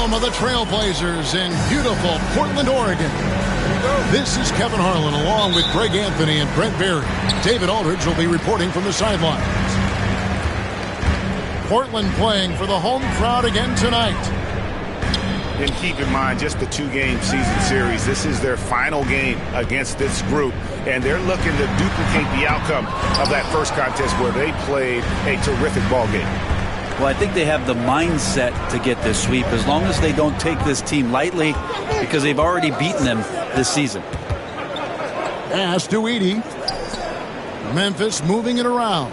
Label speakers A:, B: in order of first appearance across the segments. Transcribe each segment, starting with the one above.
A: home of the Trailblazers in beautiful Portland, Oregon. This is Kevin Harlan along with Greg Anthony and Brent Barry. David Aldridge will be reporting from the sidelines. Portland playing for the home crowd again tonight.
B: And keep in mind, just the two-game season series. This is their final game against this group, and they're looking to duplicate the outcome of that first contest where they played a terrific ball game.
C: Well, I think they have the mindset to get this sweep as long as they don't take this team lightly because they've already beaten them this season.
A: Pass to Edey. Memphis moving it around.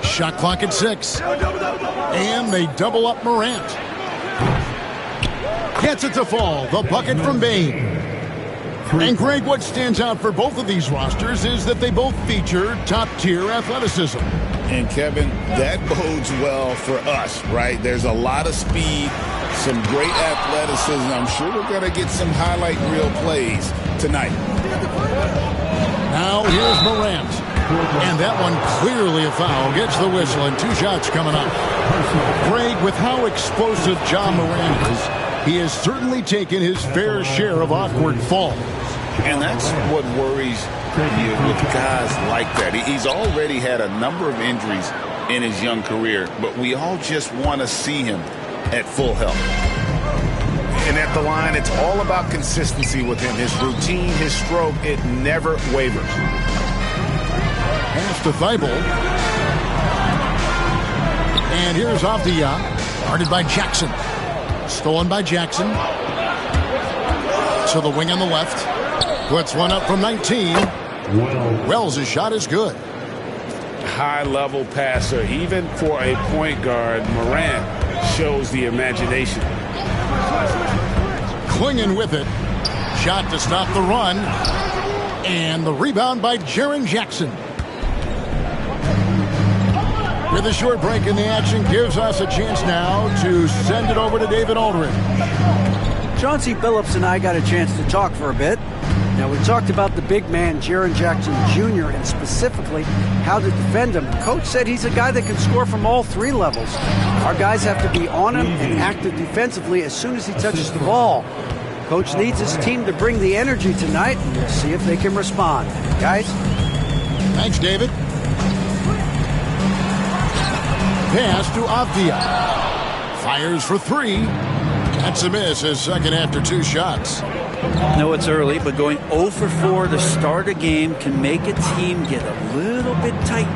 A: Shot clock at 6. And they double up Morant. Gets it to fall. The bucket from Bane. And Greg, what stands out for both of these rosters is that they both feature top-tier athleticism.
D: And Kevin, that bodes well for us, right? There's a lot of speed, some great athleticism. I'm sure we're going to get some highlight reel plays tonight.
A: Now here's Morant. And that one clearly a foul. Gets the whistle and 2 shots coming up. Greg, with how explosive Ja Morant is, he has certainly taken his fair share of awkward falls.
D: And that's what worries you with guys like that. He's already had a number of injuries in his young career, but we all just want to see him at full health.
B: And at the line, it's all about consistency with him. His routine, his stroke, it never wavers.
A: Pass to Thibault. And here's Avdia. Guarded by Jackson. Stolen by Jackson. To the wing on the left. Puts one up from 19. Wells' shot is good.
B: High-level passer. Even for a point guard, Morant shows the imagination.
A: Clingan with it. Shot to stop the run. And the rebound by Jaren Jackson. With a short break in the action, gives us a chance now to send it over to David Aldridge.
E: Chauncey Billups and I got a chance to talk for a bit. Now, we talked about the big man, Jaren Jackson Jr., and specifically how to defend him. Coach said he's a guy that can score from all 3 levels. Our guys have to be on him and active defensively as soon as he touches the ball. Coach needs his team to bring the energy tonight, and we'll see if they can respond. Guys?
A: Thanks, David. Pass to Avdia. Fires for 3. That's a miss. His second after 2 shots.
C: No, it's early, but going 0 for 4 to start a game can make a team get a little bit tight.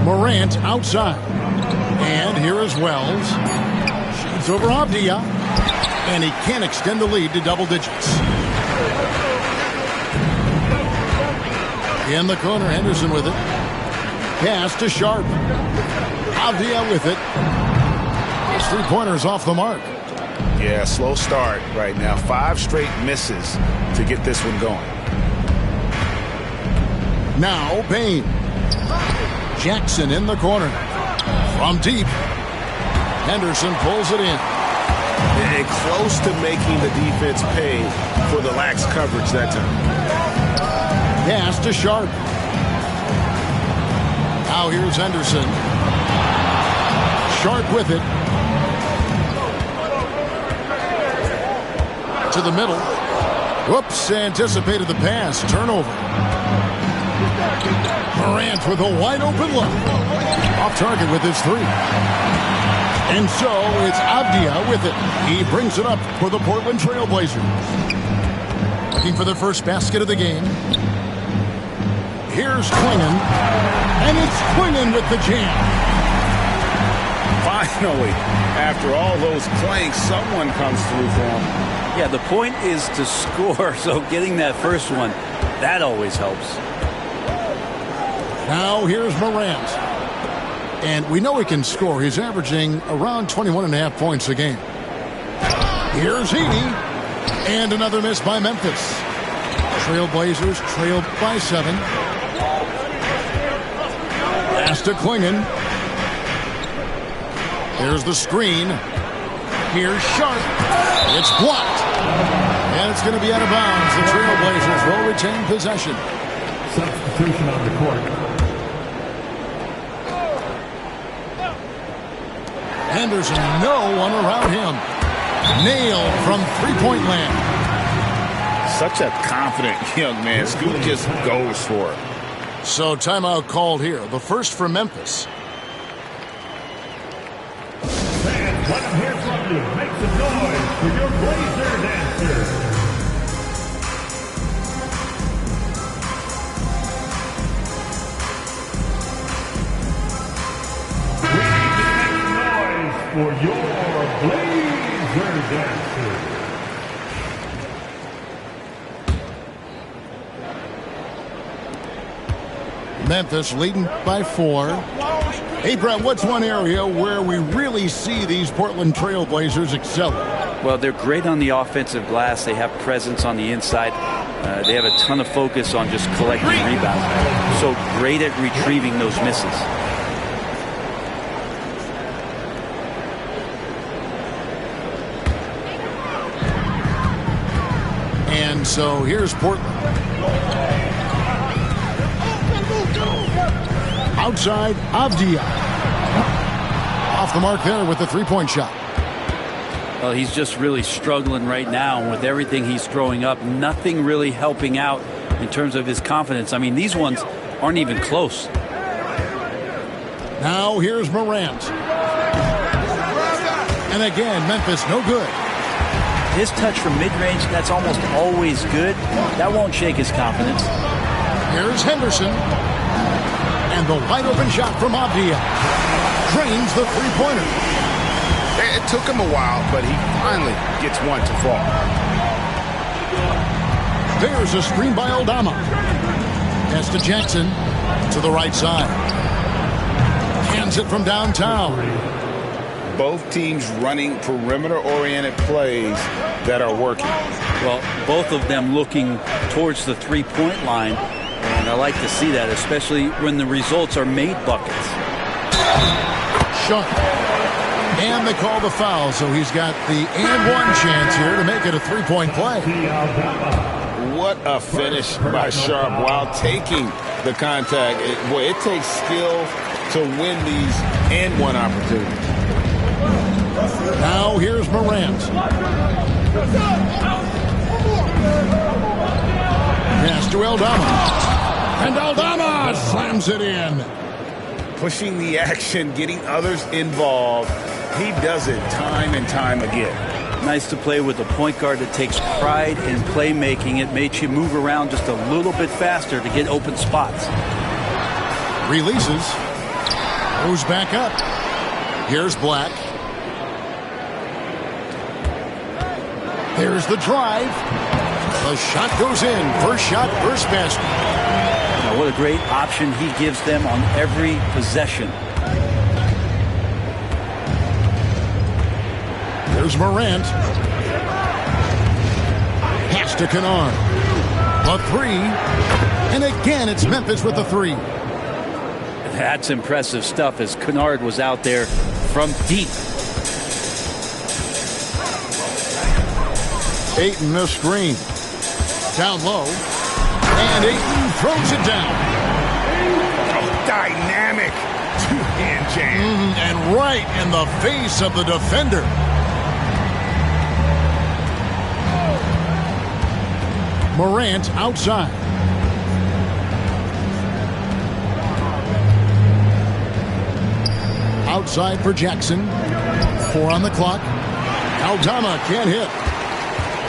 A: Morant outside. And here is Wells. Shoots over Avdia. And he can't extend the lead to double digits. In the corner, Henderson with it. Pass to Sharp. Avdia with it. His 3-pointers off the mark.
B: Yeah, slow start right now. 5 straight misses to get this one going.
A: Now Bane. Jackson in the corner. From deep. Henderson pulls it in.
B: And close to making the defense pay for the lax coverage that time.
A: Pass to Sharp. Now here's Henderson. Sharp with it. To the middle. Whoops, anticipated the pass. Turnover. Morant with a wide open look. Off target with his 3. And so it's Avdia with it. He brings it up for the Portland Trailblazers. Looking for the first basket of the game. Here's Clingan. And it's Clingan with the jam.
B: Finally, after all those planks, someone comes through for him.
C: Yeah, the point is to score, so getting that first one, that always helps.
A: Now here's Morant. And we know he can score. He's averaging around 21.5 points a game. Here's Edey. And another miss by Memphis. Trailblazers trailed by 7. Pass to Clingan. There's the screen. Here's Sharp. It's blocked. And it's going to be out of bounds. The Trailblazers will retain possession.
F: Substitution on the court.
A: Henderson, no one around him. Nailed from three-point land.
D: Such a confident young man. Scoot just goes for it.
A: So timeout called here. The first for Memphis.
F: Fans, let them hear from you. Make some noise for your Blazer dancer. For your Blazer dancer.
A: Memphis leading by 4. Hey, Brett, what's one area where we really see these Portland Trailblazers excel?
C: Well, they're great on the offensive glass. They have presence on the inside. They have a ton of focus on just collecting rebounds. So great at retrieving those misses.
A: And so here's Portland. Outside, Avdia. Off the mark there with the three-point shot.
C: Well, he's just really struggling right now. And with everything he's throwing up, nothing really helping out in terms of his confidence. I mean, these ones aren't even close.
A: Now here's Morant. And again, Memphis no good.
C: His touch from mid-range, that's almost always good. That won't shake his confidence.
A: Here's Henderson. And the wide-open shot from Avdia. Drains the three-pointer.
B: It took him a while, but he finally gets one to fall.
A: There's a screen by Aldama. Pass to Jackson to the right side. Hands it from downtown.
D: Both teams running perimeter-oriented plays that are working.
C: Well, both of them looking towards the three-point line, and I like to see that, especially when the results are made buckets.
A: Sharp. And they call the foul, so he's got the and one chance here to make it a three-point play.
D: What a finish by Sharp while taking the contact. It takes skill to win these and one opportunities.
A: Now here's Morant. Pass to Aldama. And Aldama slams it in.
D: Pushing the action, getting others involved. He does it time and time again.
C: Nice to play with a point guard that takes pride in playmaking. It makes you move around just a little bit faster to get open spots.
A: Releases. Goes back up. Here's Black. There's the drive. The shot goes in. First shot, first basket.
C: Now, what a great option he gives them on every possession.
A: There's Morant. Pass to Kennard. A three. And again, it's Memphis with the three.
C: That's impressive stuff as Kennard was out there from deep.
A: Ayton the screen. Down low. And Ayton throws it down.
B: Dynamic two-hand jam.
A: And right in the face of the defender. Morant outside. Outside for Jackson. 4 on the clock. Aldama can't hit.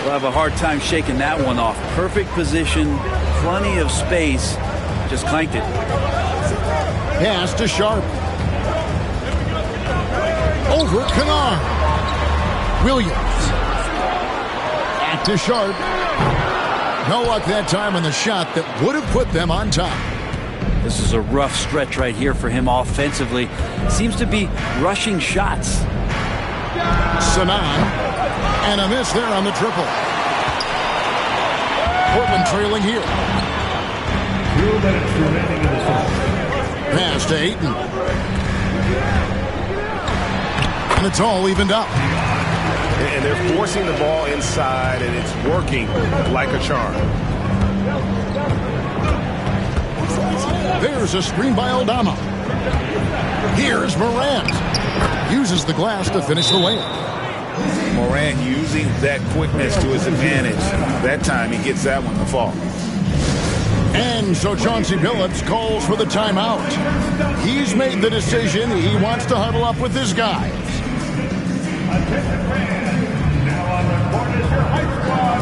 C: We'll have a hard time shaking that one off. Perfect position, plenty of space. Just clanked it.
A: Pass to Sharp. Over Kennard. Williams. Back to Sharp. No luck that time on the shot that would have put them on top.
C: This is a rough stretch right here for him offensively. Seems to be rushing shots.
A: Sanan. And a miss there on the triple. Portland trailing here.
F: 2 minutes remaining in the second.
A: Pass to Ayton. And it's all evened up.
B: And they're forcing the ball inside, and it's working like a charm.
A: There's a screen by Aldama. Here's Morant. Uses the glass to finish the layup.
D: Morant using that quickness to his advantage. That time he gets that one to fall.
A: And so Chauncey Billups calls for the timeout. He's made the decision. He wants to huddle up with his guys.
F: Attention fans. Now on the court is your hype squad.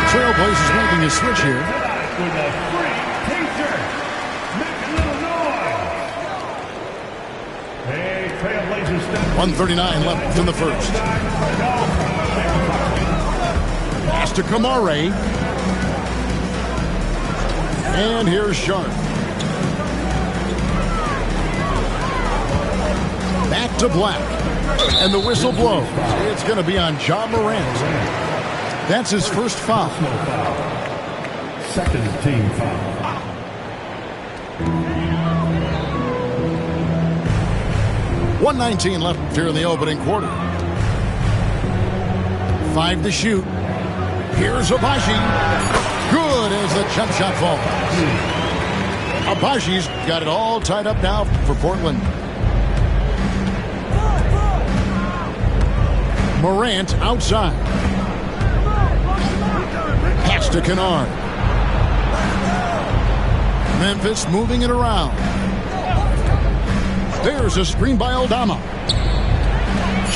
A: Trailblazers making a switch here.
F: With a free t-shirt. Make a little noise. Hey, Trailblazers step.
A: 1:39 left in the first. Pass to Kamare. And here's Sharp. Back to Black. And the whistle blows. It's going to be on Ja Morant. That's his first foul.
F: Second team foul.
A: .119 left here in the opening quarter. 5 to shoot. Here's Abaji. Good as the jump shot falls. Abaji's got it all tied up now for Portland. Morant outside. Pass to Kennard. Memphis moving it around. There's a screen by Aldama.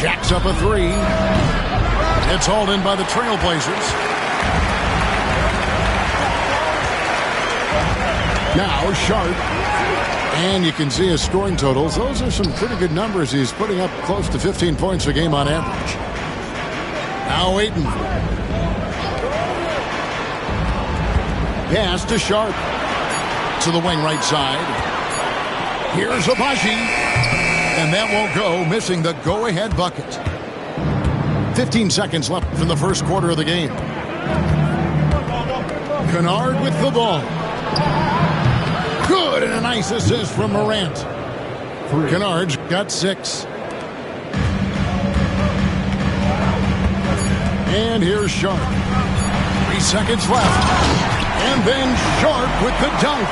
A: Jacks up a three. It's hauled in by the Trailblazers. Now Sharp. And you can see his scoring totals. Those are some pretty good numbers. He's putting up close to 15 points a game on average. Now Ayton. Pass to Sharp. To the wing right side. Here's Abaji. And that won't go, missing the go-ahead bucket. 15 seconds left in the first quarter of the game. Kennard with the ball. Good, and a nice assist from Morant. Kennard's got 6. And here's Sharp. 3 seconds left. And then Sharp with the dunk.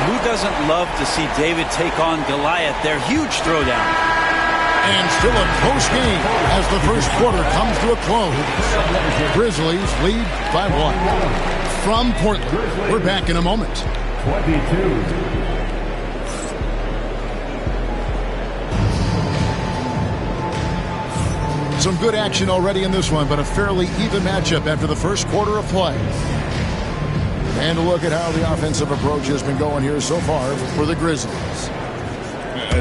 C: Who doesn't love to see David take on Goliath? Their huge throwdown.
A: And still a close game as the first quarter comes to a close. Grizzlies lead by 1. From Portland, we're back in a moment.
F: 22.
A: Some good action already in this one, but a fairly even matchup after the first quarter of play. And a look at how the offensive approach has been going here so far for the Grizzlies.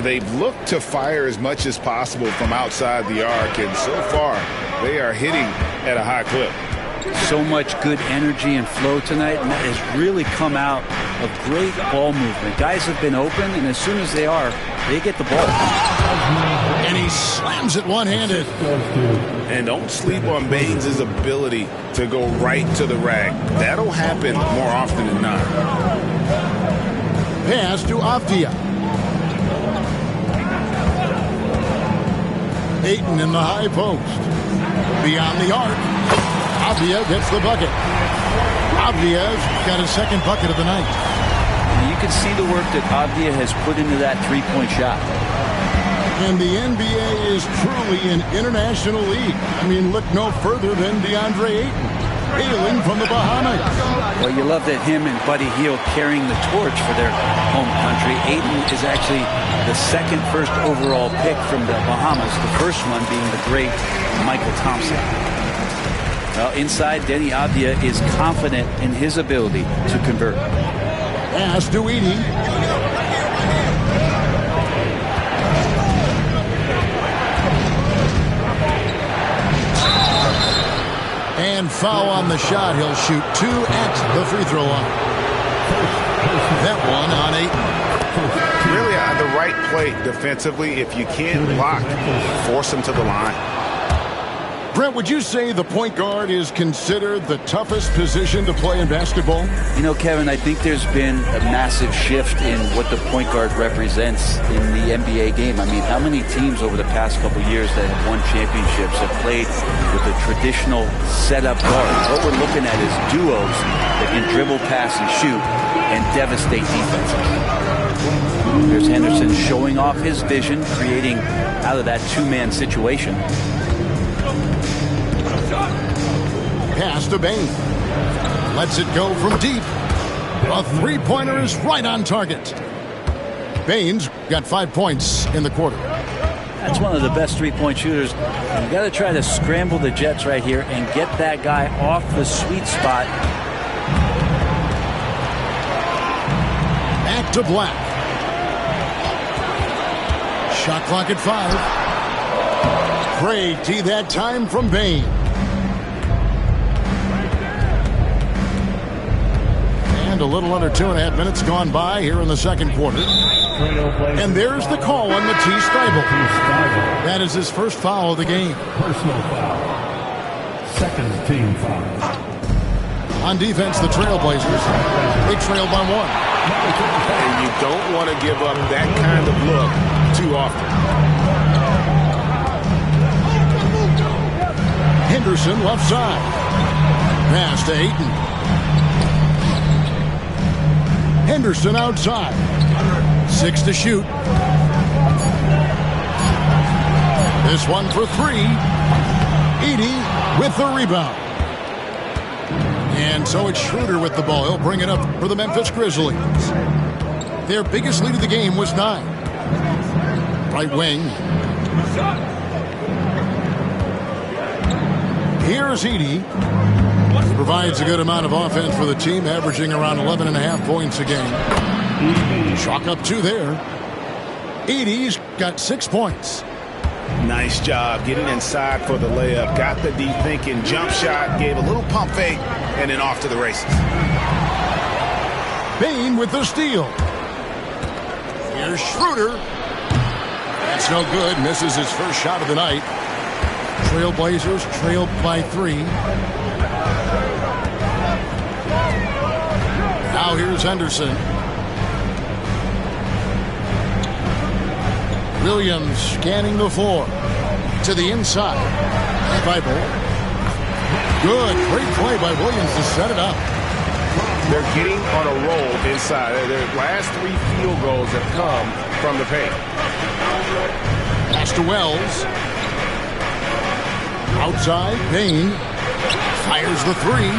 D: They've looked to fire as much as possible from outside the arc, and so far they are hitting at a high clip.
C: So much good energy and flow tonight, and that has really come out of great ball movement. Guys have been open, and as soon as they are, they get the ball.
A: And he slams it one-handed.
D: And don't sleep on Baines' ability to go right to the rack. That'll happen more often than not.
A: Pass to Avdia. Ayton in the high post. Beyond the arc. Avdia gets the bucket. Avdia's got his second bucket of the night.
C: You can see the work that Avdia has put into that three-point shot.
A: And the NBA is truly an international league. I mean, look no further than DeAndre Ayton, hailing from the Bahamas.
C: Well, you love that him and Buddy Hield carrying the torch for their home country. Ayton is actually the second first overall pick from the Bahamas, the first one being the great Michael Thompson. Well, inside, Denny Avdia is confident in his ability to convert.
A: Pass to Edey. And foul on the shot. He'll shoot 2 at the free throw line. That one on Ayton.
B: Really on the right play defensively. If you can't block, force him to the line.
A: Brent, would you say the point guard is considered the toughest position to play in basketball?
C: You know, Kevin, I think there's been a massive shift in what the point guard represents in the NBA game. I mean, how many teams over the past couple years that have won championships have played with a traditional setup guard? What we're looking at is duos that can dribble, pass, and shoot and devastate defenses. There's Henderson showing off his vision, creating out of that two-man situation.
A: Pass to Bane. Lets it go from deep. A three-pointer is right on target. Baines got 5 points in the quarter.
C: That's one of the best three-point shooters. You got to try to scramble the Jets right here and get that guy off the sweet spot.
A: Back to Black. Shot clock at 5. Great tee that time from Bane. And a little under 2.5 minutes gone by here in the second quarter. And there's the call on Matisse Thybulle. That is his first foul of the game.
F: Personal foul. Second team foul.
A: On defense, the Trailblazers, they trail by 1.
B: And you don't want to give up that kind of look too often.
A: Henderson left side. Pass to Ayton. Henderson outside. 6 to shoot. This one for 3. Edey with the rebound. And so it's Schroeder with the ball. He'll bring it up for the Memphis Grizzlies. Their biggest lead of the game was 9. Right wing. Here's Edey. Provides a good amount of offense for the team, averaging around 11.5 points a game. Chalk up 2 there. Edey's got 6 points.
B: Nice job getting inside for the layup. Got the deep thinking jump shot, gave a little pump fake, and then off to the races.
A: Bane with the steal. Here's Schroeder. That's no good. Misses his first shot of the night. Trailblazers trailed by 3. Now here's Henderson. Williams scanning the floor. To the inside. Thybulle. Good. Great play by Williams to set it up.
B: They're getting on a roll inside. Their last 3 field goals have come from the paint.
A: Pass to Wells. Outside, Bane. Fires the 3.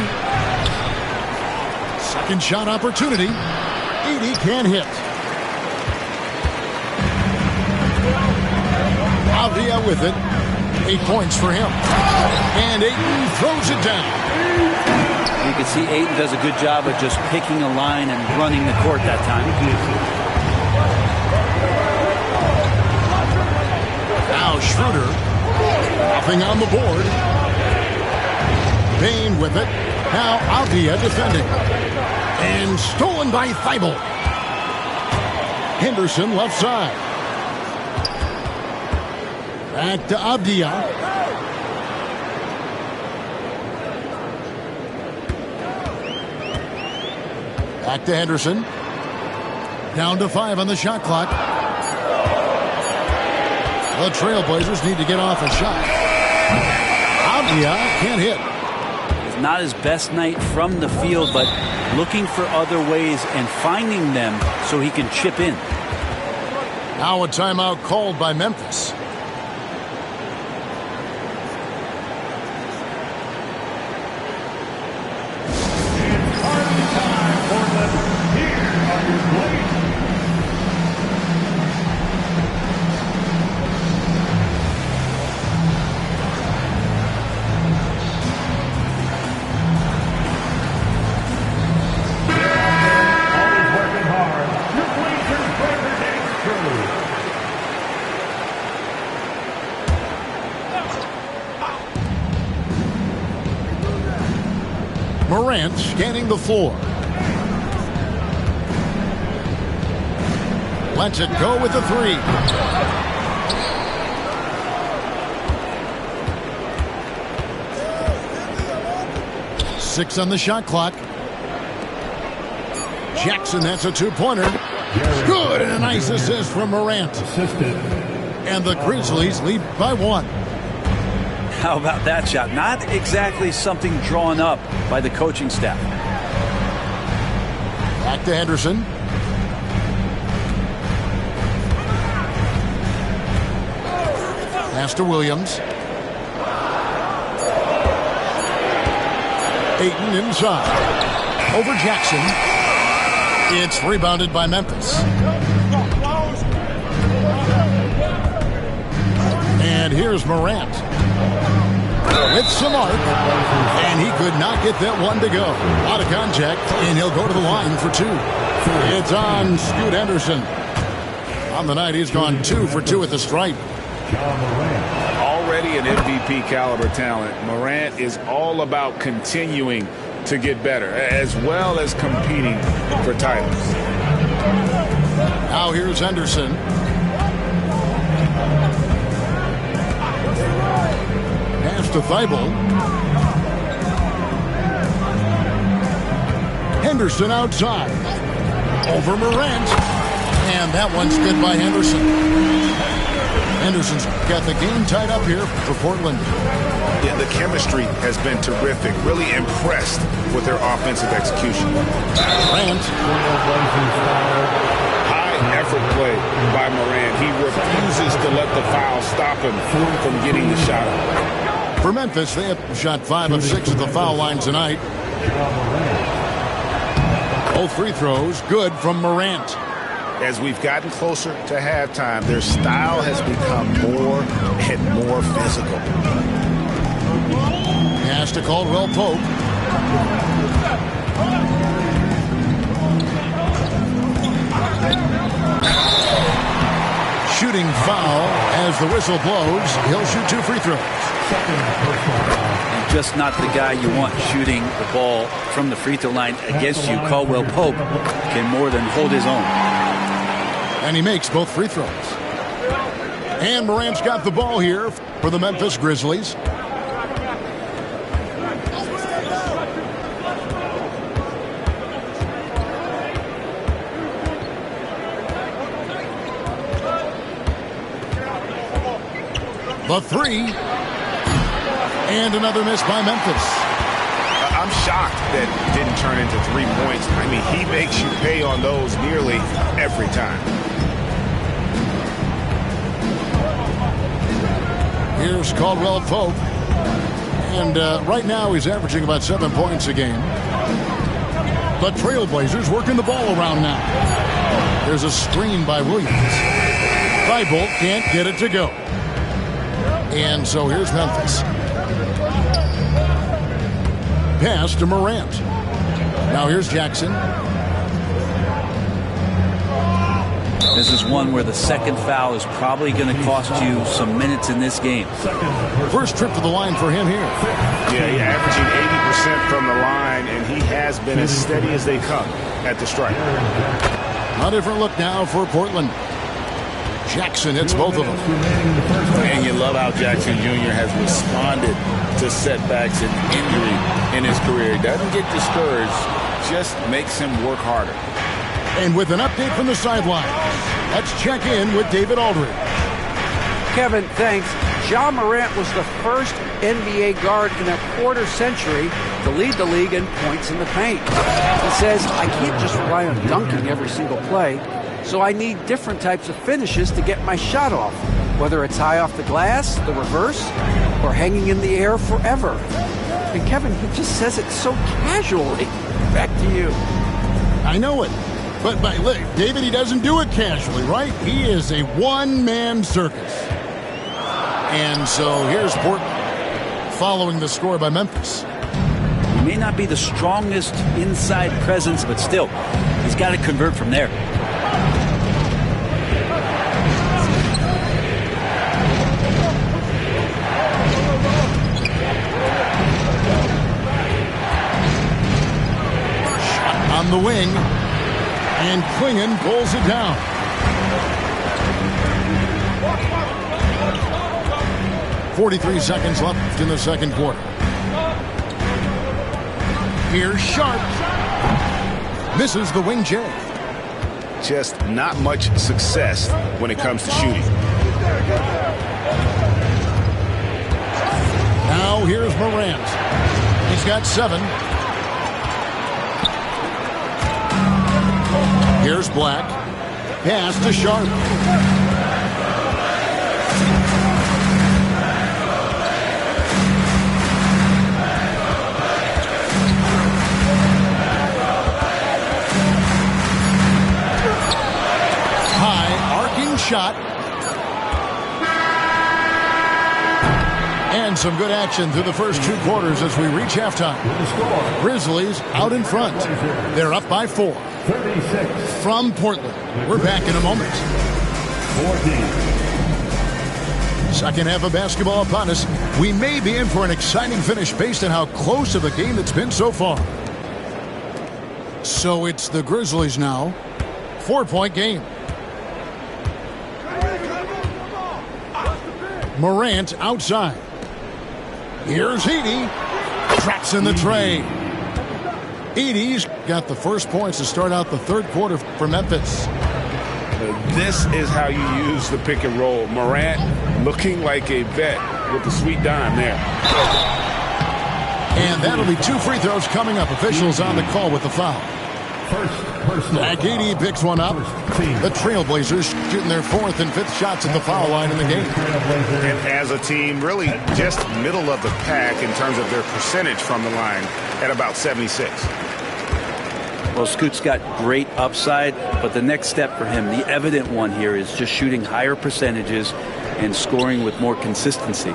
A: Second shot opportunity. Edey can't hit. Avdia with it. 8 points for him. And Ayton throws it down.
C: You can see Ayton does a good job of just picking a line and running the court that time.
A: Now Schroeder. Nothing on the board. Bane with it. Now Avdia defending. And stolen by Thybulle. Henderson left side. Back to Avdia. Back to Henderson. Down to 5 on the shot clock. The Trailblazers need to get off a shot. Avdia can't hit.
C: It's not his best night from the field, but looking for other ways and finding them so he can chip in.
A: Now a timeout called by Memphis. Morant scanning the floor. Lets it go with the 3. Six on the shot clock. Jackson, that's a 2-pointer. Good, and a nice assist from Morant. And the Grizzlies lead by 1.
C: How about that shot? Not exactly something drawn up by the coaching staff.
A: Back to Henderson. Pass to Williams. Ayton inside. Over Jackson. It's rebounded by Memphis. And here's Morant. With some arc. And he could not get that one to go. Out of contact, and he'll go to the line for two. It's on Scoot Henderson. On the night, he's gone 2 for 2 at the stripe.
B: Already an MVP caliber talent, Morant is all about continuing to get better, as well as competing for titles.
A: Now here's Henderson. Pass to Thibault. Henderson outside. Over Morant. And that one's good by Henderson. Henderson's got the game tied up here for Portland.
B: Yeah, the chemistry has been terrific. Really impressed with their offensive execution.
A: Morant.
B: High effort play by Morant. He refuses to let the foul stop him from getting the shot up.
A: For Memphis, they have shot 5 of 6 at the foul line tonight. Both free throws good from Morant.
B: As we've gotten closer to halftime, their style has become more and more physical.
A: Pass to Caldwell Pope. Shooting foul as the whistle blows. He'll shoot 2 free throws.
C: And just not the guy you want shooting the ball from the free throw line against you. Caldwell Pope can more than hold his own.
A: And he makes both free throws. And Morant's got the ball here for the Memphis Grizzlies. The 3. And another miss by Memphis.
B: I'm shocked that it didn't turn into 3 points. I mean, he makes you pay on those nearly every time.
A: Here's Caldwell Pope. And right now he's averaging about 7 points a game. The Trailblazers working the ball around now. There's a screen by Williams. Thibault can't get it to go. And so here's Memphis. Pass to Morant. Now here's Jackson.
C: This is one where the second foul is probably going to cost you some minutes in this game.
A: First trip to the line for him here.
B: Yeah, averaging 80% from the line, and he has been as steady as they come at the stripe.
A: A different look now for Portland. Jackson hits both of them.
D: And you love how Jackson Jr. has responded to setbacks and injury in his career. He doesn't get discouraged, just makes him work harder.
A: And with an update from the sideline, let's check in with David Aldridge.
E: Kevin, thanks. Ja Morant was the first NBA guard in a quarter century to lead the league in points in the paint. He says, I can't just rely on dunking every single play, so I need different types of finishes to get my shot off, whether it's high off the glass, the reverse, or hanging in the air forever. And Kevin, he just says it so casually. Back to you.
A: I know it. But look, David, he doesn't do it casually, right? He is a one-man circus. And so here's Portland following the score by Memphis.
C: He may not be the strongest inside presence, but still, he's got to convert from there.
A: Shot on the wing. And Klingon pulls it down. .43 seconds left in the second quarter. Here's Sharp. Misses the wing J.
B: Just not much success when it comes to shooting.
A: Now here's Morant. He's got 7. Here's Black. Pass to Sharp. shot. And some good action through the first 2 quarters as we reach halftime. Grizzlies out in front. They're up by 4.
F: 36.
A: From Portland, we're back in a moment.
F: 14.
A: Second half of basketball upon us. We may be in for an exciting finish based on how close of a game it's been so far. So it's the Grizzlies now. 4-point game. Morant outside. Here's Edey. Traps in the tray. Edey's got the first points to start out the third quarter for Memphis.
D: This is how you use the pick and roll. Morant looking like a vet with the sweet dime there.
A: And that'll be 2 free throws coming up. Officials on the call with the foul.
F: First personal.
A: Edey picks one up. The Trailblazers shooting their 4th and 5th shots at the foul line in the game.
B: And as a team, really just middle of the pack in terms of their percentage from the line at about 76.
C: Well, Scoot's got great upside, but the next step for him, the evident one here, is just shooting higher percentages and scoring with more consistency.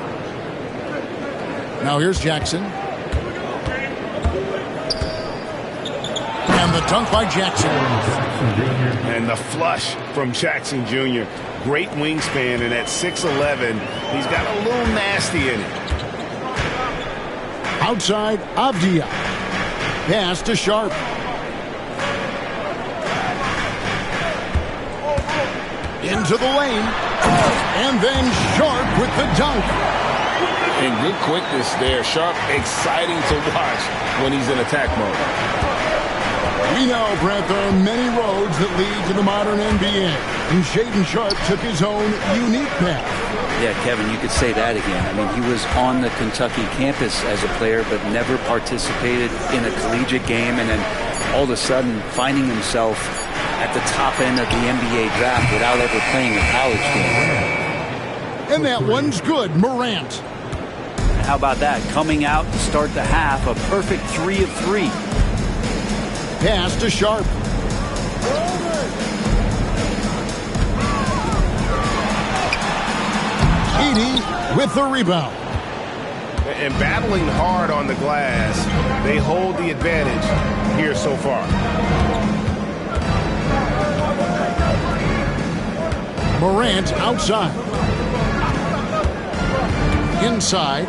A: Now here's Jackson. And the dunk by Jackson.
B: And the flush from Jackson Jr. Great wingspan, and at 6'11", he's got a little nasty in it.
A: Outside, Avdia. Pass to Sharp. Into the lane. And then Sharp with the dunk.
D: And good quickness there. Sharp, exciting to watch when he's in attack mode.
A: We know, Brent, there are many roads that lead to the modern NBA. And Shaedon Sharp took his own unique path.
C: Yeah, Kevin, you could say that again. I mean, he was on the Kentucky campus as a player, but never participated in a collegiate game, and then all of a sudden finding himself at the top end of the NBA draft without ever playing a college game.
A: And that one's good, Morant.
C: How about that? Coming out to start the half, a perfect 3 of 3.
A: Pass to Sharp. Edey with the rebound.
B: And battling hard on the glass, they hold the advantage here so far.
A: Morant outside. Inside.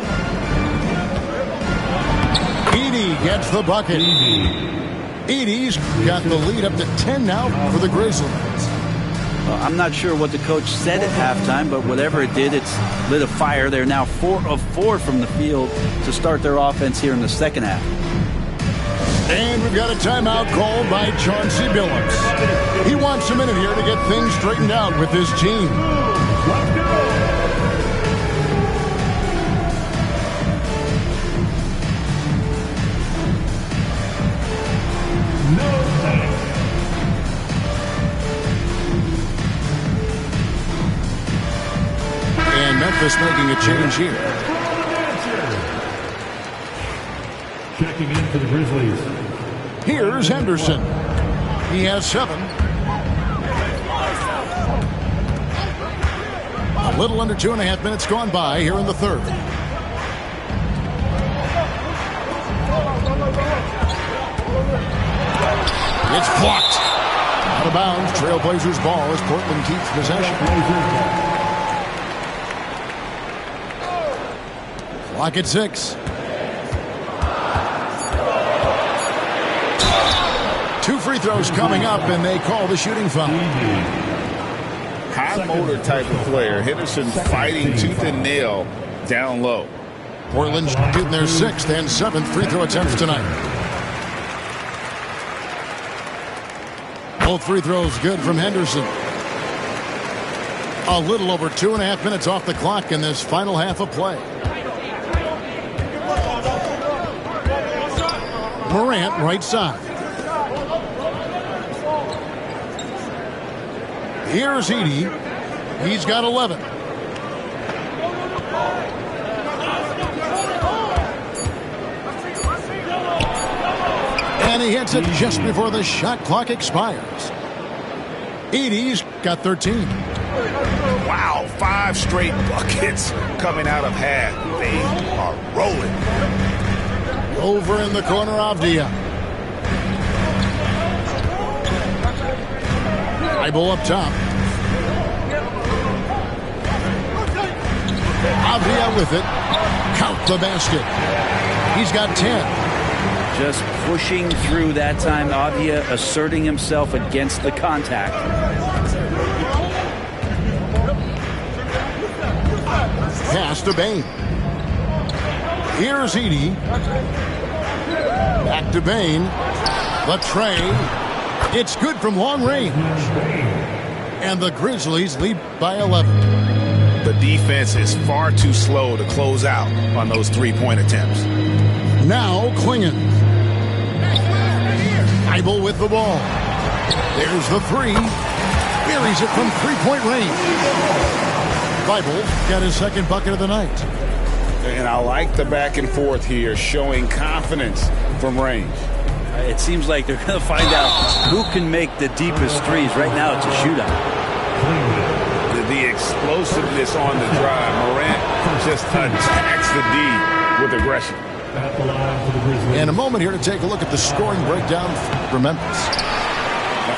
A: Edey gets the bucket. Edey's got the lead up to 10 now for the Grizzlies.
C: Well, I'm not sure what the coach said at halftime, but whatever it did, it's lit a fire. They're now 4 of 4 from the field to start their offense here in the second half.
A: And we've got a timeout called by Chauncey Billups. He wants a minute here to get things straightened out with his team.
F: Let's go. No thanks.
A: And Memphis making a change here.
F: Checking in for the Grizzlies.
A: Here's Henderson. He has 7. A little under 2.5 minutes gone by here in the third. It's blocked. Out of bounds. Trailblazers ball as Portland keeps possession. Clock at 6. 2 free throws coming up, and they call the shooting foul.
D: High motor type of player. Henderson fighting tooth and nail down low.
A: Portland shooting their 6th and 7th free throw attempts tonight. Both free throws good from Henderson. A little over 2.5 minutes off the clock in this final half of play. Morant right side. Here's Edey. He's got 11. And he hits it just before the shot clock expires. Edey's got 13.
B: Wow, 5 straight buckets coming out of half. They are rolling.
A: Over in the corner, Avdia. Thybulle up top. Avdia with it. Count the basket. He's got 10.
C: Just pushing through that time. Avdia asserting himself against the contact.
A: Pass to Bane. Here's Edey. Back to Bane. The tray. It's good from long range. And the Grizzlies lead by 11.
B: The defense is far too slow to close out on those three-point attempts.
A: Now Clingan. Thybulle with the ball. There's the three. Buries it from three-point range. Thybulle got his second bucket of the night.
D: And I like the back and forth here, showing confidence from range.
C: It seems like they're going to find out who can make the deepest threes. Right now it's a shootout.
B: The explosiveness on the drive. Morant just attacks the D with aggression.
A: And a moment here to take a look at the scoring breakdown for Memphis.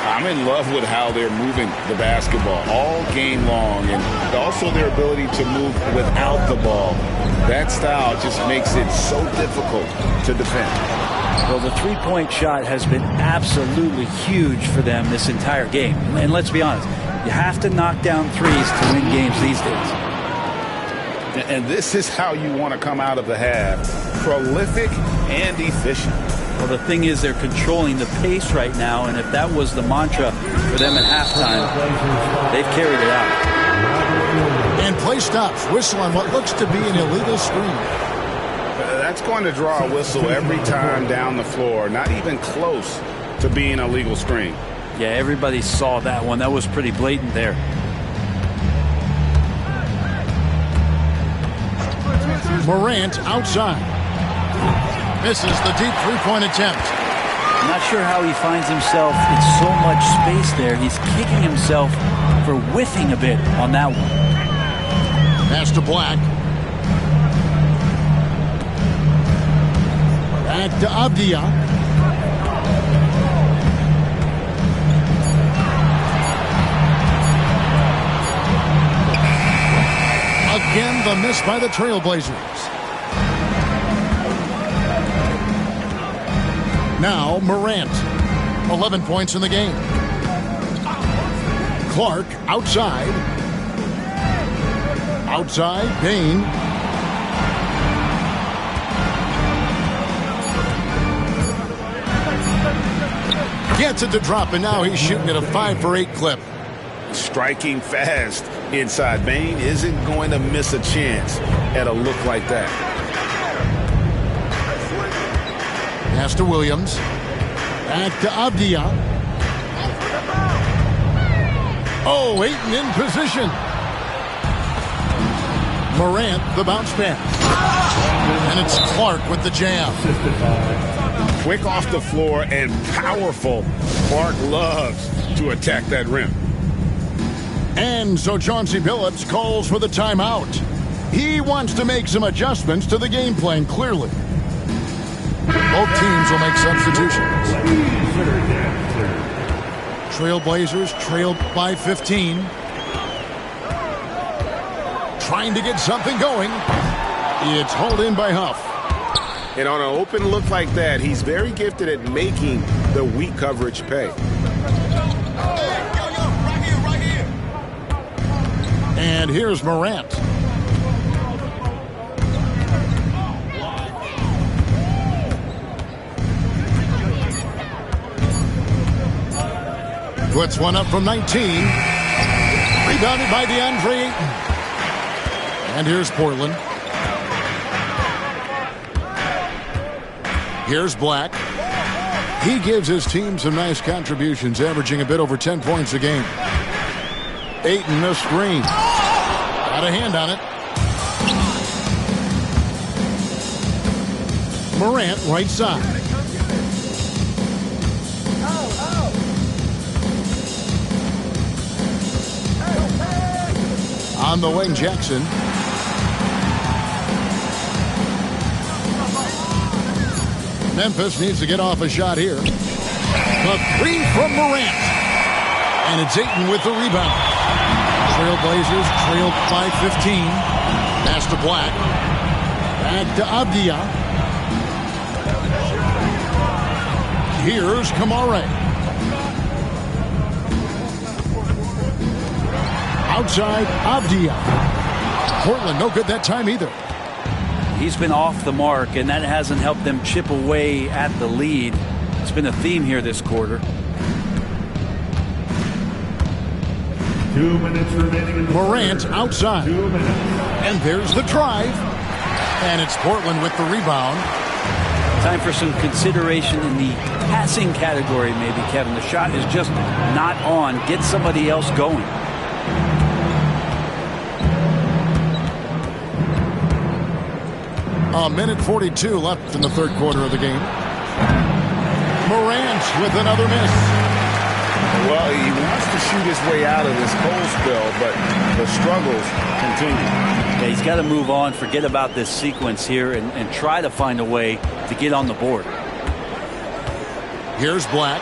D: I'm in love with how they're moving the basketball all game long, and also their ability to move without the ball. That style just makes it so difficult to defend.
C: Well, the three-point shot has been absolutely huge for them this entire game. And let's be honest, you have to knock down threes to win games these days.
D: And this is how you want to come out of the half. Prolific and efficient.
C: Well, the thing is they're controlling the pace right now, and if that was the mantra for them at halftime, they've carried it out.
A: And play stops. Whistle on what looks to be an illegal screen.
B: That's going to draw a whistle every time down the floor. Not even close to being a legal screen.
C: Yeah, everybody saw that one. That was pretty blatant there.
A: Morant outside. Misses the deep three-point attempt.
C: I'm not sure how he finds himself in so much space there. He's kicking himself for whiffing a bit on that one.
A: Pass to Black. Back to Avdia. Again, the miss by the Trailblazers. Now Morant. 11 points in the game. Clark outside. Outside, Bane. Gets it to drop, and now he's shooting at a 5 for 8 clip.
B: Striking fast inside. Bane isn't going to miss a chance at a look like that.
A: Pass to Williams. Back to Avdia. Oh, Ayton in position. Morant, the bounce pass. And it's Clark with the jam.
B: Quick off the floor and powerful. Clark loves to attack that rim.
A: And so Chauncey Billups calls for the timeout. He wants to make some adjustments to the game plan, clearly. Both teams will make substitutions. Trailblazers trailed by 15. Trying to get something going. It's hauled in by Huff.
B: And on an open look like that, he's very gifted at making the weak coverage pay.
A: And here's Morant. Puts one up from 19. Rebounded by DeAndre Ayton. And here's Portland. Here's Black. He gives his team some nice contributions, averaging a bit over 10 points a game. Ayton, a screen. Got a hand on it. Morant, right side. On the wing, Jackson. Memphis needs to get off a shot here. The three from Morant. And it's Ayton with the rebound. Trailblazers trailed by 15. Pass to Black. Back to Abdia. Here's Kamare. Outside, Abdia. Portland, no good that time either.
C: He's been off the mark, and that hasn't helped them chip away at the lead. It's been a theme here this quarter.
F: 2 minutes remaining in the
A: Morant
F: third.
A: outside.
F: 2 minutes.
A: And there's the drive. And it's Portland with the rebound.
C: Time for some consideration in the passing category, maybe, Kevin. The shot is just not on. Get somebody else going.
A: A minute 42 left in the third quarter of the game. Morant with another miss.
D: Well, he wants to shoot his way out of this cold spell, but the struggles continue.
C: Yeah, he's got to move on, forget about this sequence here, and try to find a way to get on the board.
A: Here's Black.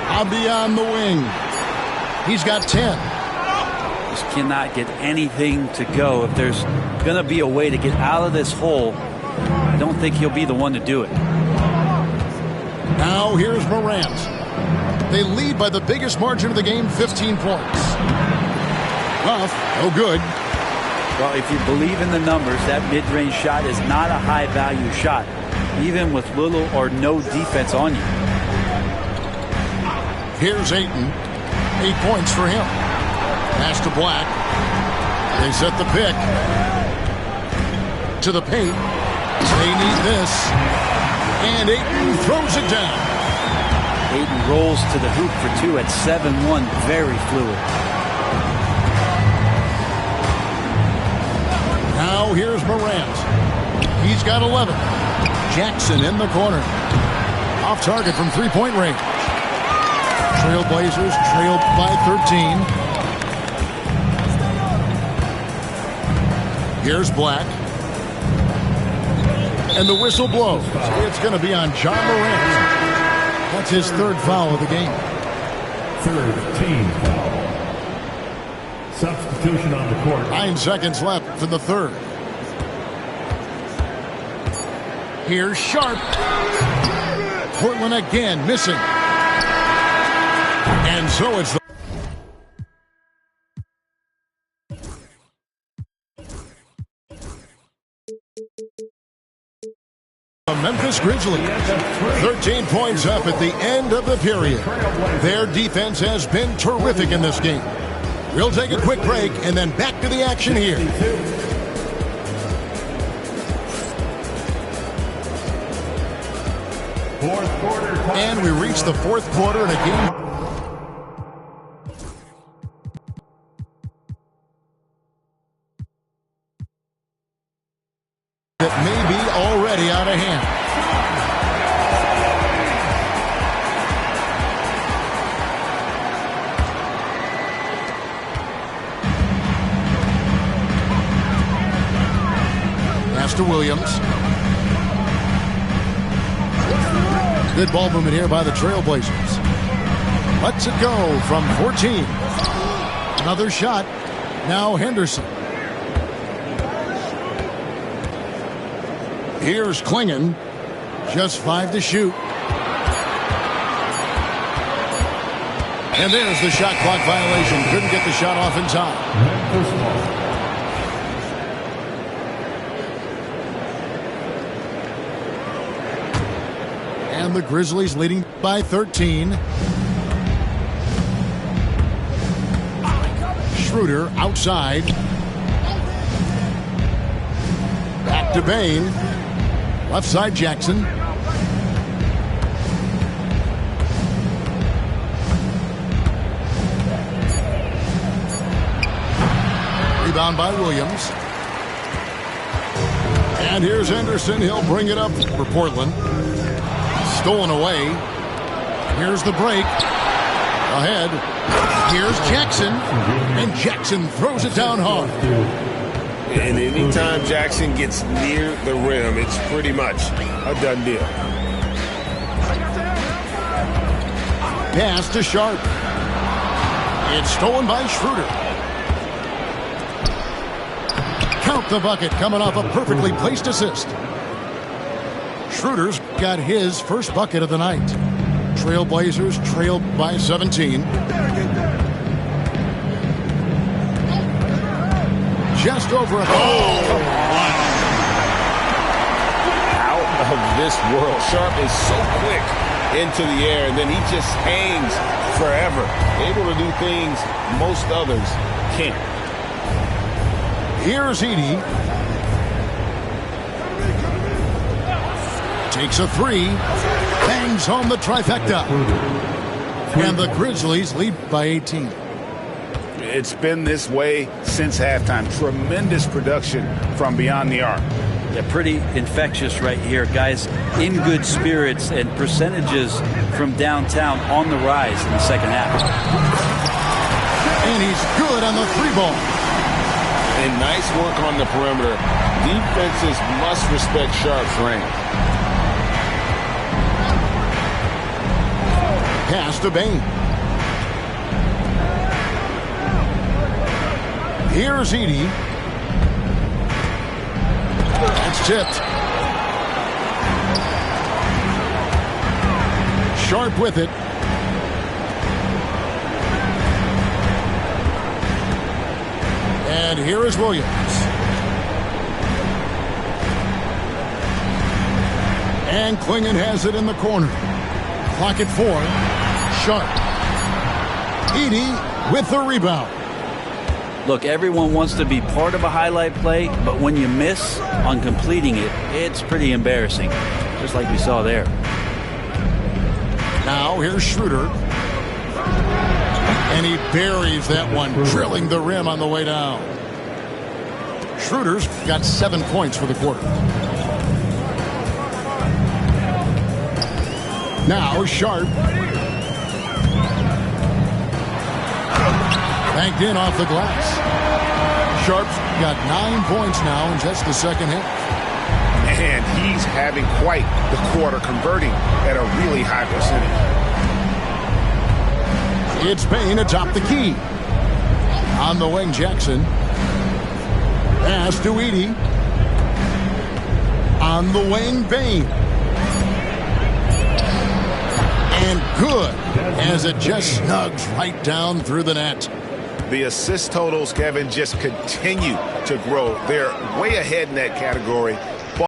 A: Abdia on the wing. He's got 10.
C: Just cannot get anything to go. If there's going to be a way to get out of this hole, I don't think he'll be the one to do it.
A: Now here's Morant. They lead by the biggest margin of the game, 15 points. Rough, no good.
C: Well, if you believe in the numbers, that mid-range shot is not a high-value shot, even with little or no defense on you.
A: Here's Ayton. 8 points for him. Pass to Black. They set the pick. To the paint. They need this. And Ayton throws it down.
C: Ayton rolls to the hoop for two at 7-1. Very fluid.
A: Now here's Morant. He's got 11. Jackson in the corner. Off target from three-point range. Trailblazers trailed by 13. Here's Black. And the whistle blows. It's going to be on John Morant. That's his third foul of the game.
F: Third team foul. Substitution on the court.
A: 9 seconds left in the third. Here's Sharp. Portland again missing. And so it's the Memphis Grizzlies. 13 points up at the end of the period. Their defense has been terrific in this game. We'll take a quick break and then back to the action here.
F: Fourth quarter.
A: And we reach the fourth quarter in a game that may be already out of hand. Pass to Williams. Good ball movement here by the Trailblazers. Lets it go from 14. Another shot. Now Henderson. Here's Klingon. Just 5 to shoot. And there's the shot clock violation. Couldn't get the shot off in time. And the Grizzlies leading by 13. Schroeder outside. Back to Bane. Left side Jackson. Rebound by Williams. And here's Henderson. He'll bring it up for Portland. Stolen away. Here's the break. Ahead. Here's Jackson. And Jackson throws it down hard.
G: And anytime Jackson gets near the rim, it's pretty much a done deal.
A: Pass to Sharp. It's stolen by Schroeder. Count the bucket coming off a perfectly placed assist. Schroeder's got his first bucket of the night. Trailblazers trail by 17. Just over a
G: Out of this world. Sharp is so quick into the air, and then he just hangs forever. Able to do things most others can't.
A: Here's Edey. Takes a three. Bangs home the trifecta. And the Grizzlies lead by 18.
B: It's been this way since halftime. Tremendous production from beyond the arc.
C: Yeah, pretty infectious right here. Guys in good spirits, and percentages from downtown on the rise in the second half.
A: And he's good on the three ball.
D: And nice work on the perimeter. Defenses must respect Sharp's range.
A: Pass to Bane. Here's Edey. It's tipped. Sharp with it. And here is Williams. And Klingon has it in the corner. Clock at 4. Sharp. Edey with the rebound.
C: Look, everyone wants to be part of a highlight play, but when you miss on completing it, it's pretty embarrassing, just like we saw there.
A: Now here's Schroeder. And he buries that one, drilling the rim on the way down. Schroeder's got 7 points for the quarter. Now Sharp. Banked in off the glass. Sharp's got 9 points now in just the second half.
B: And he's having quite the quarter, converting at a really high percentage.
A: It's Bane atop the key. On the wing, Jackson. Pass to Edey. On the wing, Bane. And good, as it just snugs right down through the net.
B: The assist totals, Kevin, just continue to grow. They're way ahead in that category.